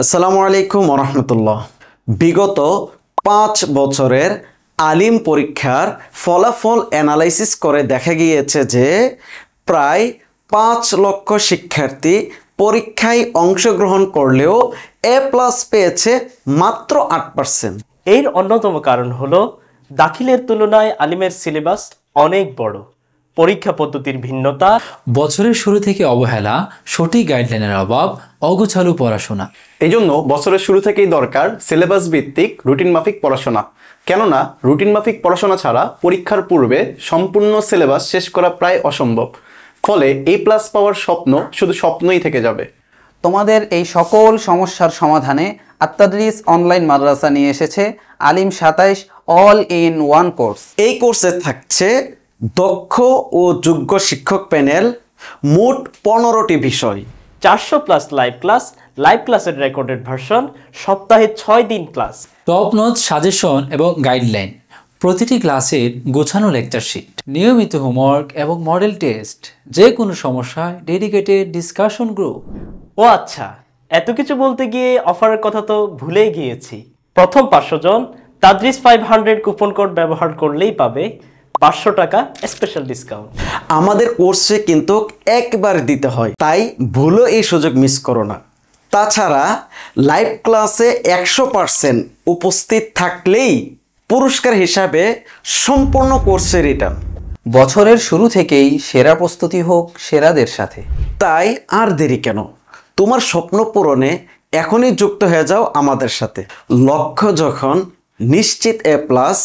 আসসালামু আলাইকুম ওয়া রাহমাতুল্লাহ। বিগত 5 বছরের আলিম পরীক্ষার ফলাফল অ্যানালাইসিস করে দেখা গিয়েছে যে প্রায় 5 লক্ষ শিক্ষার্থী পরীক্ষায় অংশগ্রহণ করলেও এ প্লাস পেয়েছে মাত্র 8%। এর অন্যতম কারণ হলো দাখিলের তুলনায় আলিমের সিলেবাস অনেক বড়, পরীক্ষা পদ্ধতির ভিন্নতা, বছরের শুরু থেকে অবহেলা, সঠিক গাইডলাইনের অভাব, অগোছালো পড়াশোনা। এই জন্য বছরের শুরু থেকেই দরকার সিলেবাস ভিত্তিক রুটিন মাফিক পড়াশোনা। কেননা রুটিন মাফিক পড়াশোনা ছাড়া পরীক্ষার পূর্বে সম্পূর্ণ সিলেবাস শেষ করা প্রায় অসম্ভব। ফলে এ প্লাস পাওয়ার স্বপ্ন শুধু স্বপ্নই থেকে যাবে। তোমাদের এই সকল সমস্যার সমাধানে আত্তাদরিস অনলাইন মাদ্রাসা নিয়ে এসেছে আলিম 27 অল ইন ওয়ান কোর্স। এই কোর্সে থাকছে দক্ষ ও যোগ্য শিক্ষক প্যানেল, মোট 15টি বিষয়, 400+ লাইভ ক্লাসের রেকর্ডেড ভার্সন, সপ্তাহে 6 দিন ক্লাস, টপ নোট, সাজেশন এবং গাইডলাইন, প্রতিটি ক্লাসের গোছানো লেকচার শিট, নিয়মিত হোমওয়ার্ক এবং মডেল টেস্ট, যে কোনো সমস্যায় ডেডিকেটেড ডিসকাশন গ্রুপ। ও আচ্ছা, এত কিছু বলতে গিয়ে অফারের কথা তো ভুলেই গিয়েছি। প্রথম 500 জন তাদরিস 500 কুপন কোড ব্যবহার করলেই পাবে 500 টাকা স্পেশাল ডিসকাউন্ট। আমাদের কোর্সে কিন্তু একবার দিতে হয়, তাই ভুলও এই সুযোগ মিস করো না। তাছাড়া লাইভ ক্লাসে 100% উপস্থিত থাকলেই পুরস্কার হিসাবে সম্পূর্ণ কোর্সে রিটার্ন। বছরের শুরু থেকেই সেরা প্রস্তুতি হোক সেরাদের সাথে। তাই আর দেরি কেন, তোমার স্বপ্ন পূরণে এখনই যুক্ত হয়ে যাও আমাদের সাথে। লক্ষ্য যখন নিশ্চিত এ প্লাস,